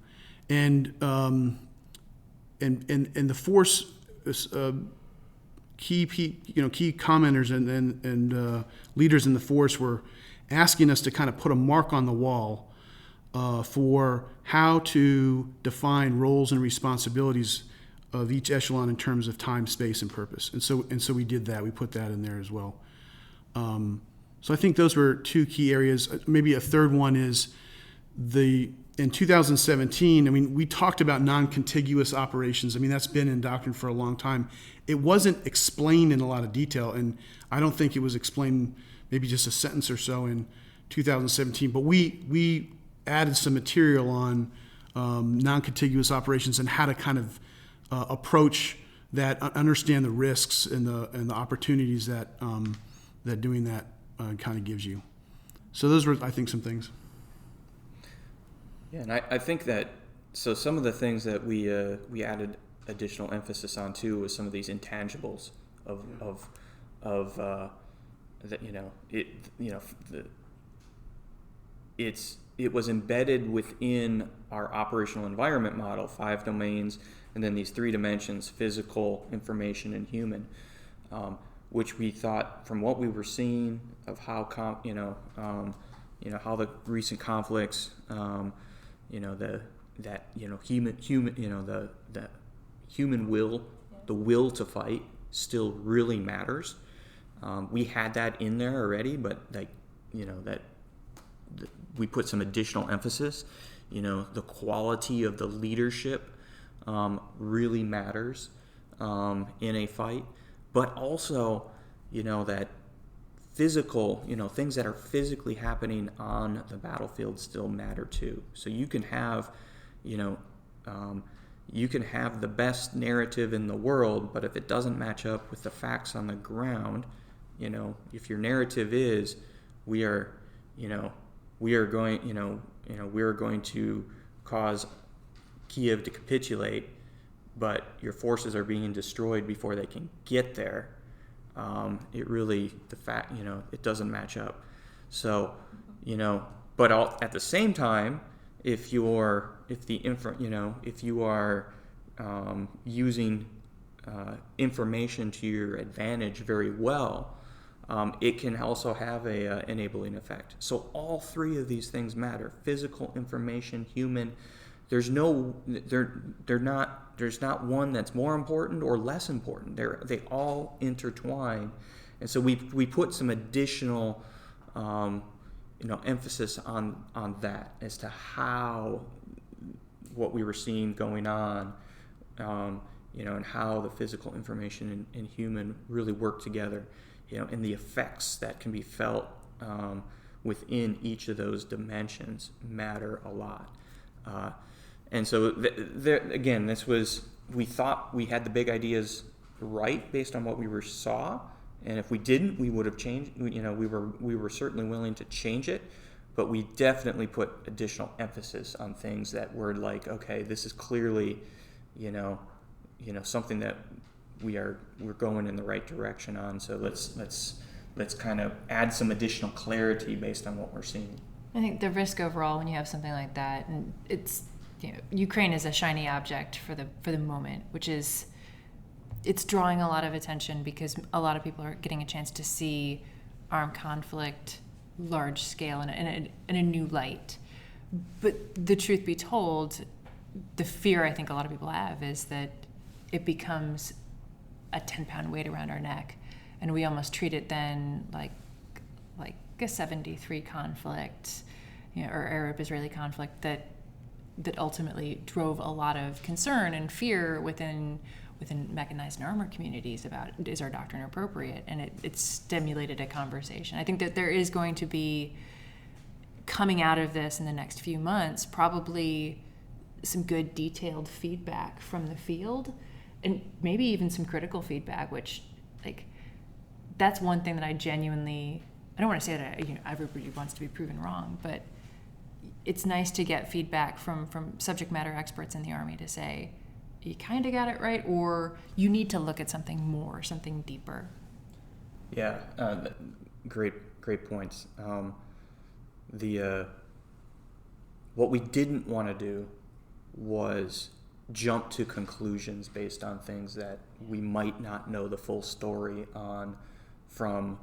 and the force key commenters and leaders in the force were asking us to kind of put a mark on the wall for how to define roles and responsibilities of each echelon in terms of time, space, and purpose. And so we did that. We put that in there as well. So I think those were two key areas. Maybe a third one is in 2017, we talked about non-contiguous operations. That's been in doctrine for a long time. It wasn't explained in a lot of detail, and I don't think it was explained maybe just a sentence or so in 2017. But we added some material on non-contiguous operations and how to kind of approach that, understand the risks and the opportunities that doing that kind of gives you. So those were, I think, some things. Yeah, and I think that, so some of the things that we added additional emphasis on too was some of these intangibles of that it was embedded within our operational environment model, 5 domains, and then these 3 dimensions: physical, information, and human. Which we thought, from what we were seeing of how how the recent conflicts, the human will, the will to fight, still really matters. We had that in there already, but we put some additional emphasis. The quality of the leadership really matters in a fight. But also, that physical, things that are physically happening on the battlefield still matter too. So you can have, the best narrative in the world, but if it doesn't match up with the facts on the ground, if your narrative is, we are going to cause Kiev to capitulate, but your forces are being destroyed before they can get there. It doesn't match up. So, but at the same time, if you are using information to your advantage very well, it can also have a enabling effect. So all three of these things matter: physical, information, human. There's not one that's more important or less important. They all intertwine, and so we put some additional emphasis on that as to how what we were seeing going on, and how the physical, information, and human really work together, and the effects that can be felt within each of those dimensions matter a lot. And so we thought we had the big ideas right based on what we saw, and if we didn't, we would have changed. We were certainly willing to change it, but we definitely put additional emphasis on things that were like, okay, this is clearly, something that we're going in the right direction on. So let's kind of add some additional clarity based on what we're seeing. I think the risk overall when you have something like that, and it's Ukraine is a shiny object for the moment, which is it's drawing a lot of attention because a lot of people are getting a chance to see armed conflict, large scale, in a new light. But the truth be told, the fear I think a lot of people have is that it becomes a 10-pound weight around our neck, and we almost treat it then like a 73 conflict, or Arab-Israeli conflict that ultimately drove a lot of concern and fear within mechanized and armor communities about, is our doctrine appropriate? And it stimulated a conversation. I think that there is going to be, coming out of this in the next few months, probably some good detailed feedback from the field, and maybe even some critical feedback, which, that's one thing that I genuinely, I don't want to say that everybody wants to be proven wrong, but it's nice to get feedback from subject matter experts in the Army to say, you kind of got it right, or you need to look at something more, something deeper. Yeah, great points. What we didn't want to do was jump to conclusions based on things that we might not know the full story on from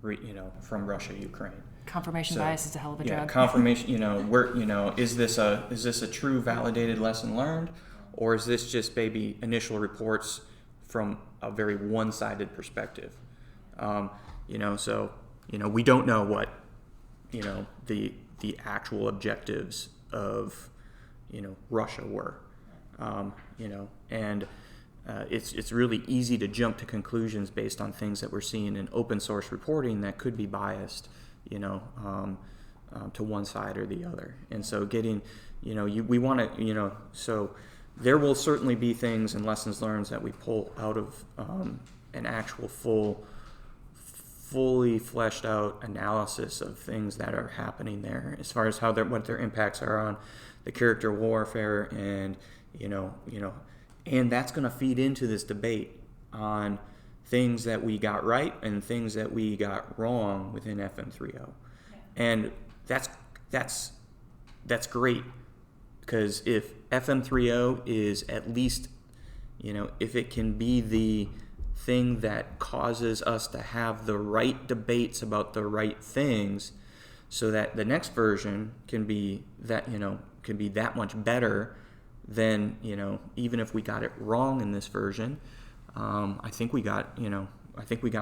Russia, Ukraine. Confirmation bias is a hell of a drug. Confirmation. Is this a true validated lesson learned, or is this just maybe initial reports from a very one-sided perspective? We don't know what the actual objectives of Russia were, and it's really easy to jump to conclusions based on things that we're seeing in open source reporting that could be biased, to one side or the other. And so we want to, so there will certainly be things and lessons learned that we pull out of an actual fully fleshed out analysis of things that are happening there, as far as what their impacts are on the character warfare, and and that's going to feed into this debate on things that we got right and things that we got wrong within FM30. Yeah. And that's great, because if FM30 is at least, if it can be the thing that causes us to have the right debates about the right things, so that the next version can be that much better than, even if we got it wrong in this version. I think we got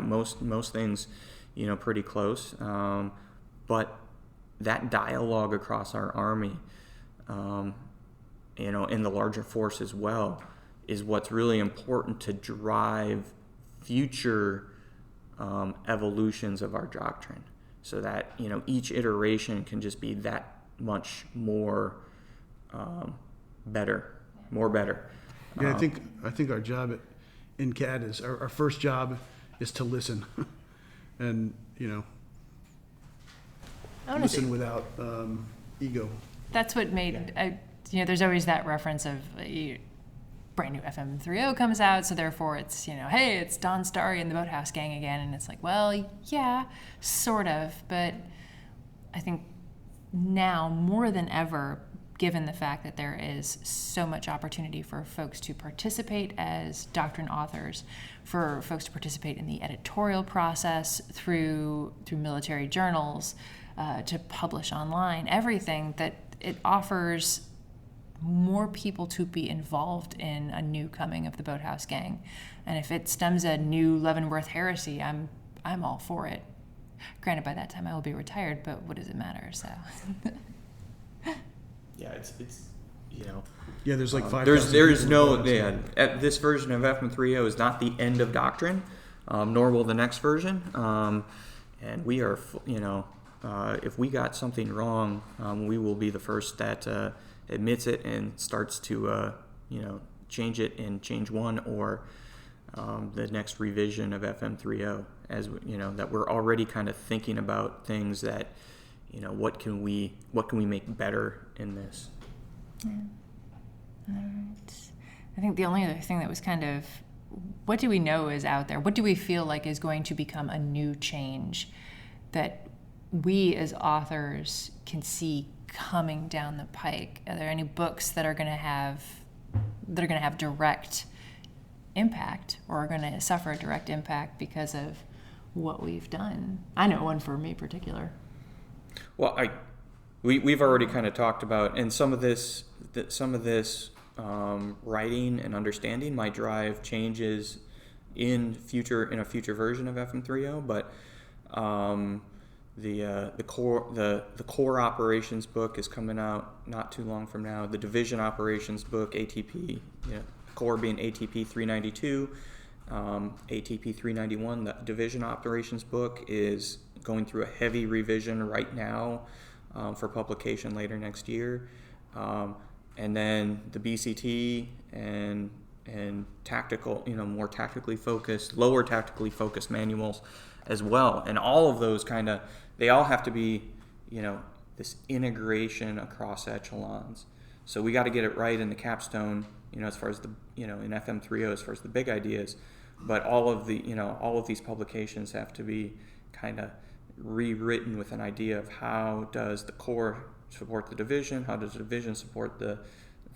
most things, pretty close. But that dialogue across our Army, in the larger force as well, is what's really important to drive future evolutions of our doctrine, so that each iteration can just be that much more better. Yeah, I think our job in CAD is our first job is to listen, and listen without ego. That's what made there's always that reference of brand new FM30 comes out, so therefore it's, hey, it's Don Starry and the Boathouse Gang again, and it's like, well, yeah, sort of, but I think now more than ever, given the fact that there is so much opportunity for folks to participate as doctrine authors, for folks to participate in the editorial process through military journals, to publish online, everything, that it offers more people to be involved in a new coming of the Boathouse Gang. And if it stems a new Leavenworth heresy, I'm all for it. Granted, by that time I will be retired, but what does it matter? So Yeah, it's Yeah, there's like 5,000 there's people no involved, so- this version of FM30 is not the end of doctrine, nor will the next version. And we are, if we got something wrong, we will be the first that admits it and starts to change it and change one or the next revision of FM30, as that we're already kind of thinking about things that what can we make better in this. Yeah. All right. I think the only other thing that was kind of, what do we know is out there? What do we feel like is going to become a new change that we as authors can see coming down the pike? Are there any books that are going to have direct impact, or are going to suffer a direct impact because of what we've done? I know one for me particular. Well, we've already kind of talked about, and some of this writing and understanding might drive changes in a future version of FM30, but the core operations book is coming out not too long from now. The division operations book, ATP, core being ATP 392, ATP 391. The division operations book is going through a heavy revision right now for publication later next year. And then the BCT and tactical, more tactically focused, lower tactically focused manuals as well. And all of those they all have to be, this integration across echelons. So we got to get it right in the capstone, as far as the, in FM30, as far as the big ideas. But all of these publications have to be kind of rewritten with an idea of how does the core support the division, how does the division support the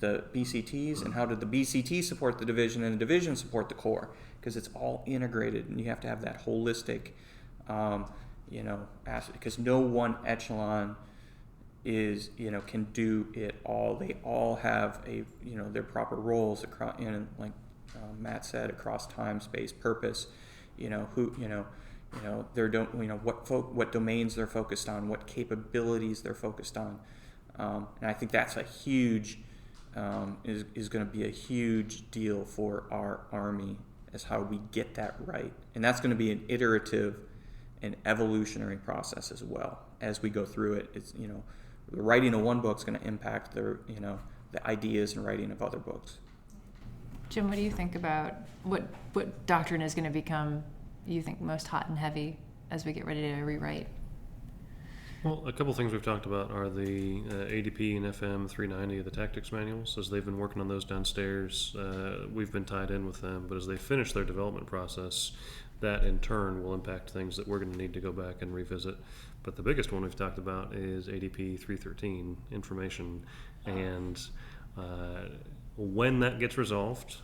BCTs, and how did the BCT support the division and the division support the core, because it's all integrated, and you have to have that holistic, aspect, because no one echelon is, can do it all. They all have their proper roles across, like Matt said, across time, space, purpose, what domains they're focused on, what capabilities they're focused on. And I think that's a huge, is going to be a huge deal for our Army, is how we get that right. And that's going to be an iterative and evolutionary process as well as we go through it. It's, the writing of one book is going to impact the ideas and writing of other books. Jim, what do you think about what doctrine is going to become, you think, most hot and heavy as we get ready to rewrite? Well, a couple things we've talked about are the ADP and FM 390 of the tactics manuals. As they've been working on those downstairs, we've been tied in with them. But as they finish their development process, that in turn will impact things that we're going to need to go back and revisit. But the biggest one we've talked about is ADP 313, information. And when that gets resolved,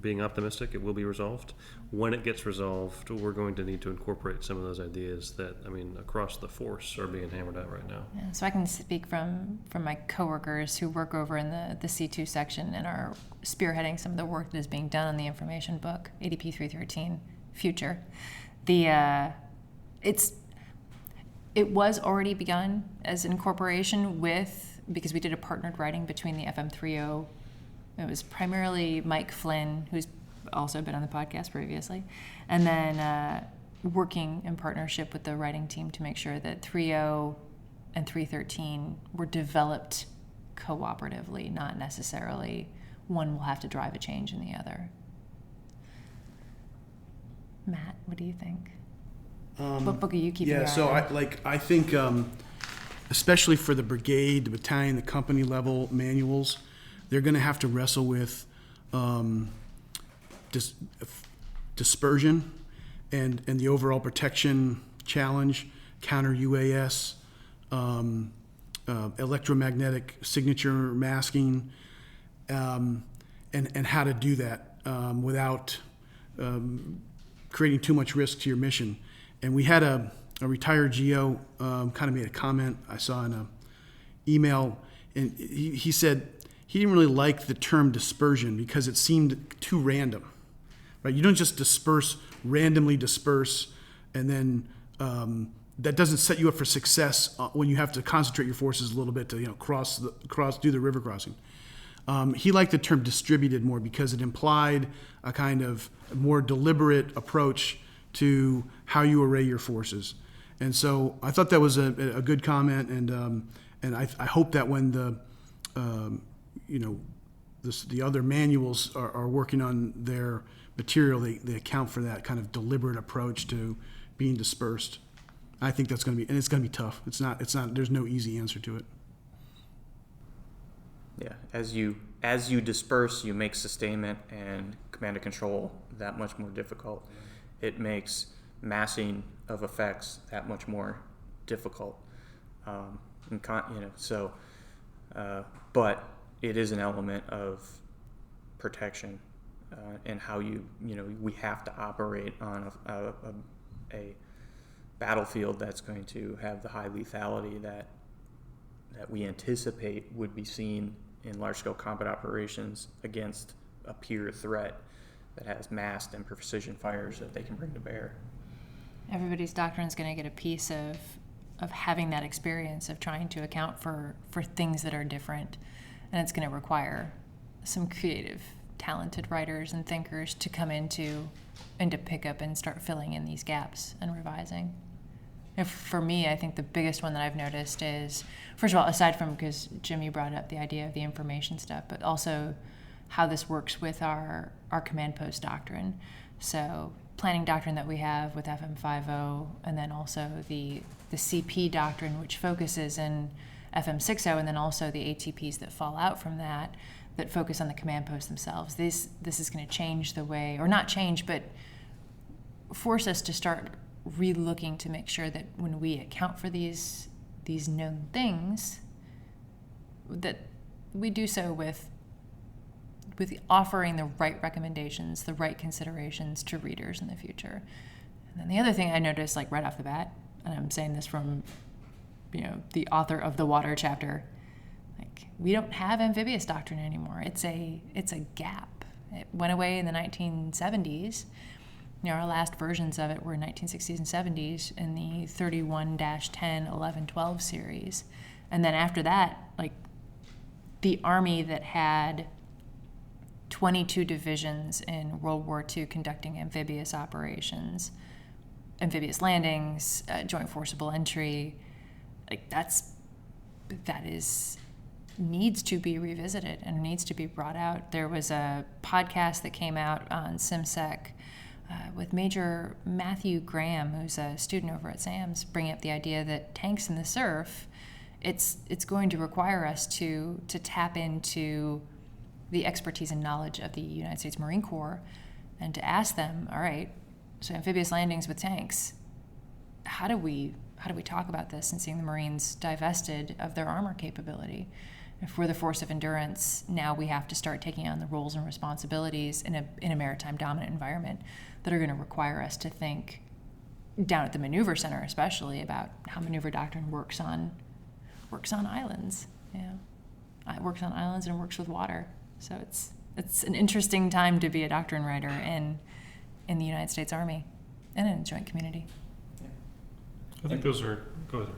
being optimistic, it will be resolved. When it gets resolved, we're going to need to incorporate some of those ideas that, across the force are being hammered out right now. Yeah, so I can speak from my coworkers who work over in the C2 section and are spearheading some of the work that is being done on the information book, ADP 313, Future. It was already begun as an incorporation because we did a partnered writing between the FM30. It was primarily Mike Flynn, who's also been on the podcast previously, and then working in partnership with the writing team to make sure that 3.0 and 313 were developed cooperatively, not necessarily one will have to drive a change in the other. Matt, what do you think? What book are you keeping your eye on? I think especially for the brigade, the battalion, the company level manuals, they're going to have to wrestle with dispersion and the overall protection challenge, counter UAS, electromagnetic signature masking, and how to do that without creating too much risk to your mission. And we had a retired GO kind of made a comment I saw in an email, and he said he didn't really like the term dispersion because it seemed too random. Right? You don't just randomly disperse, and then that doesn't set you up for success when you have to concentrate your forces a little bit to do the river crossing. He liked the term distributed more because it implied a kind of more deliberate approach to how you array your forces. And so I thought that was a good comment, and I hope that when the other manuals are working on their material, they account for that kind of deliberate approach to being dispersed. I think that's going to be, and it's going to be tough. It's not. There's no easy answer to it. Yeah, as you disperse, you make sustainment and command and control that much more difficult. It makes massing of effects that much more difficult. But it is an element of protection and how we have to operate on a battlefield that's going to have the high lethality that we anticipate would be seen in large-scale combat operations against a peer threat that has massed and precision fires that they can bring to bear. Everybody's doctrine is going to get a piece of having that experience of trying to account for things that are different, and it's going to require some creative, talented writers and thinkers to come and to pick up and start filling in these gaps and revising. For me, I think the biggest one that I've noticed is, first of all, aside from, because Jim, you brought up the idea of the information stuff, but also how this works with our command post doctrine. So planning doctrine that we have with FM50, and then also the CP doctrine, which focuses in FM60, and then also the ATPs that fall out from that focus on the command posts themselves. This is going to change the way, or not change, but force us to start re-looking to make sure that when we account for these known things, that we do so with offering the right recommendations, the right considerations to readers in the future. And then the other thing I noticed, like right off the bat, and I'm saying this from the author of the water chapter, like we don't have amphibious doctrine anymore. It's a gap. It went away in the 1970s. Our last versions of it were 1960s and 70s in the 31-10, 11, 12 series. And then after that, like the Army that had 22 divisions in World War II conducting amphibious operations, amphibious landings, joint forcible entry, like that needs to be revisited and needs to be brought out. There was a podcast that came out on SimSec with Major Matthew Graham, who's a student over at SAMS, bringing up the idea that tanks in the surf, it's going to require us to tap into the expertise and knowledge of the United States Marine Corps and to ask them, all right, so amphibious landings with tanks, how do we talk about this and seeing the Marines divested of their armor capability? If we're the force of endurance, now we have to start taking on the roles and responsibilities in a maritime dominant environment that are going to require us to think down at the maneuver center, especially about how maneuver doctrine works on islands. It works on islands and works with water. So it's an interesting time to be a doctrine writer in the United States Army and in the joint community. I think those are go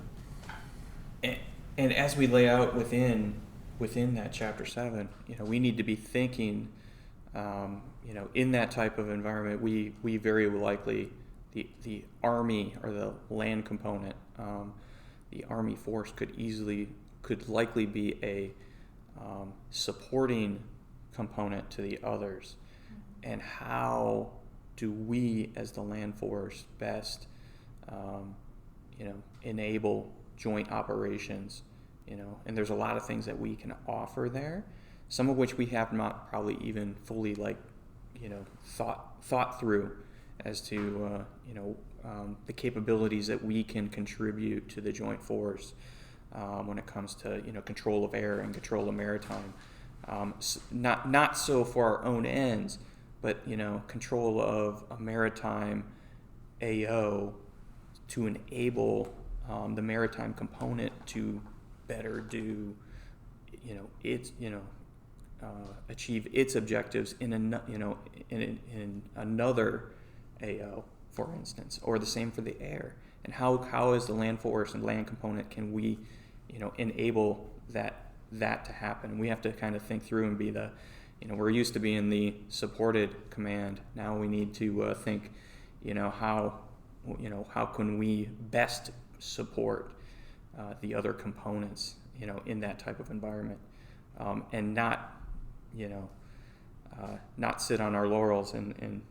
ahead. And as we lay out within that chapter 7, we need to be thinking, in that type of environment, we very likely the Army or the land component, the Army force could likely be a supporting component to the others. And how do we, as the land force, best enable joint operations, and there's a lot of things that we can offer there, some of which we have not probably even fully thought through as to the capabilities that we can contribute to the joint force when it comes to control of air and control of maritime, not so for our own ends, but control of a maritime AO to enable the maritime component to better do achieve its objectives in another AO, for instance, or the same for the air. And how as the land force and land component can we enable that to happen? We have to kind of think through and be the we're used to being the supported command. Now we need to think how can we best support the other components in that type of environment, and not not sit on our laurels and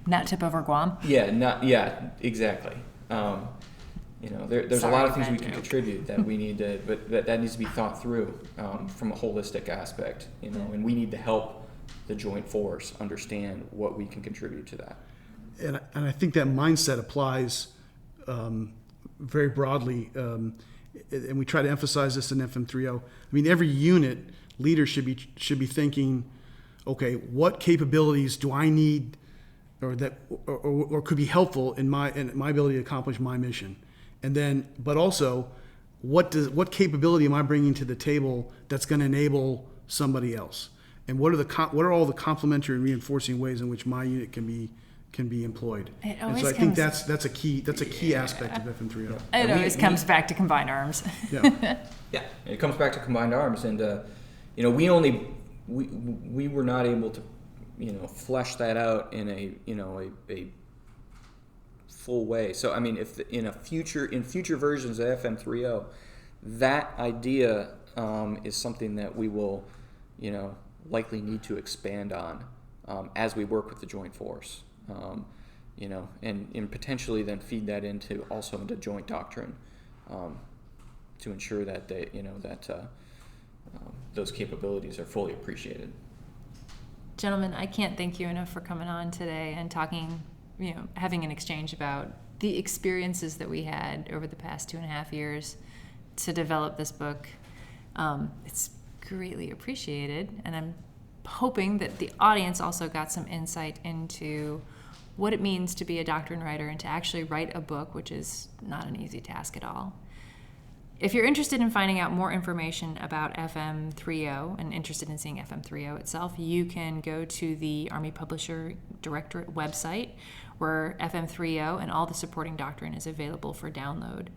not tip over Guam. Exactly. There's a lot of things we can contribute that we need to, but that needs to be thought through from a holistic aspect, and we need to help the joint force understand what we can contribute to that. And I think that mindset applies very broadly, and we try to emphasize this in FM30. I mean, every unit leader should be thinking, okay, what capabilities do I need, or could be helpful in my ability to accomplish my mission, and then, but also, what capability am I bringing to the table that's going to enable somebody else, and what are all the complementary and reinforcing ways in which my unit can be employed. And so I think that's a key aspect of FM30. It always comes back to combined arms. Yeah, it comes back to combined arms, and we were not able to flesh that out in a full way. So I mean, if in future versions of FM30, that idea is something that we will likely need to expand on as we work with the joint force. And potentially then feed that into joint doctrine to ensure that those capabilities are fully appreciated. Gentlemen, I can't thank you enough for coming on today and talking, having an exchange about the experiences that we had over the past 2.5 years to develop this book. It's greatly appreciated, and I'm hoping that the audience also got some insight into what it means to be a doctrine writer and to actually write a book, which is not an easy task at all. If you're interested in finding out more information about FM30 and interested in seeing FM30 itself, you can go to the Army Publisher Directorate website, where FM30 and all the supporting doctrine is available for download.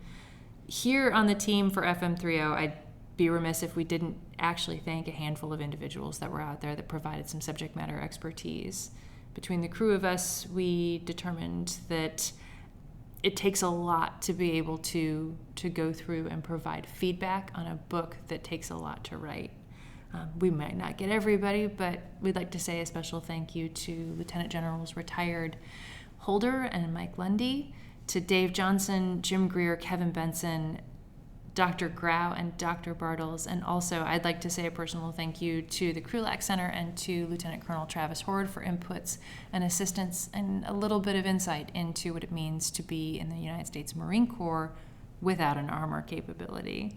Here on the team for FM30, I'd be remiss if we didn't actually thank a handful of individuals that were out there that provided some subject matter expertise. Between the crew of us, we determined that it takes a lot to be able to go through and provide feedback on a book that takes a lot to write. We might not get everybody, but we'd like to say a special thank you to Lieutenant Generals retired Holder and Mike Lundy, to Dave Johnson, Jim Greer, Kevin Benson, Dr. Grau, and Dr. Bartles. And also, I'd like to say a personal thank you to the Krulak Center and to Lieutenant Colonel Travis Horde for inputs and assistance and a little bit of insight into what it means to be in the United States Marine Corps without an armor capability.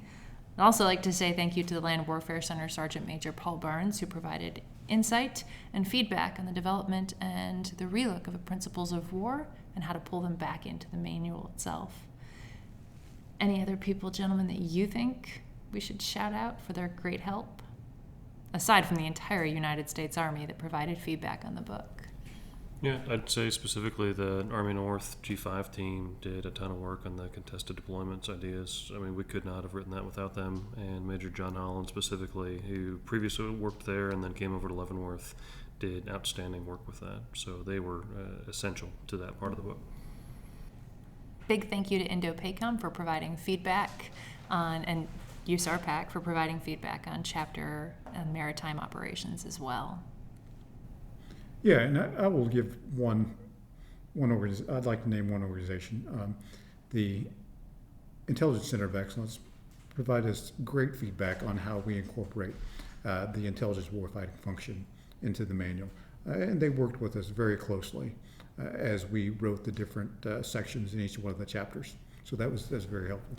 I'd also like to say thank you to the Land Warfare Center Sergeant Major Paul Barnes, who provided insight and feedback on the development and the relook of the principles of war and how to pull them back into the manual itself. Any other people, gentlemen, that you think we should shout out for their great help, aside from the entire United States Army that provided feedback on the book? Yeah, I'd say specifically the Army North G5 team did a ton of work on the contested deployments ideas. I mean, we could not have written that without them. And Major John Holland specifically, who previously worked there and then came over to Leavenworth, did outstanding work with that. So they were essential to that part of the book. Big thank you to Indo-PACOM for providing feedback on, and USARPAC for providing feedback on chapter and maritime operations as well. Yeah, and I will give one I'd like to name one organization. The Intelligence Center of Excellence provide us great feedback on how we incorporate the intelligence warfighting function into the manual. And they worked with us very closely as we wrote the different sections in each one of the chapters. So that's very helpful.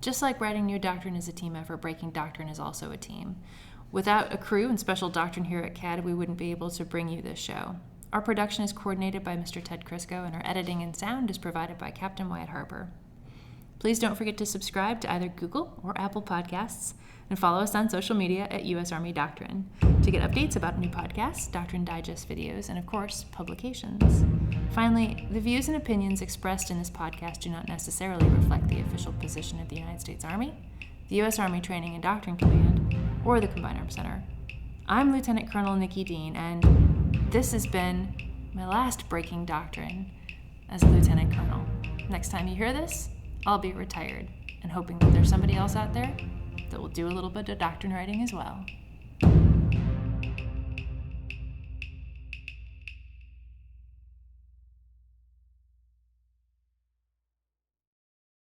Just like writing new doctrine is a team effort, Breaking Doctrine is also a team. Without a crew and special doctrine here at CAD, we wouldn't be able to bring you this show. Our production is coordinated by Mr. Ted Crisco, and our editing and sound is provided by Captain Wyatt Harper. Please don't forget to subscribe to either Google or Apple Podcasts, and follow us on social media at U.S. Army Doctrine to get updates about new podcasts, Doctrine Digest videos, and of course, publications. Finally, the views and opinions expressed in this podcast do not necessarily reflect the official position of the United States Army, the U.S. Army Training and Doctrine Command, or the Combined Arms Center. I'm Lieutenant Colonel Nikki Dean, and this has been my last Breaking Doctrine as a Lieutenant Colonel. Next time you hear this, I'll be retired, and hoping that there's somebody else out there that will do a little bit of doctrine writing as well.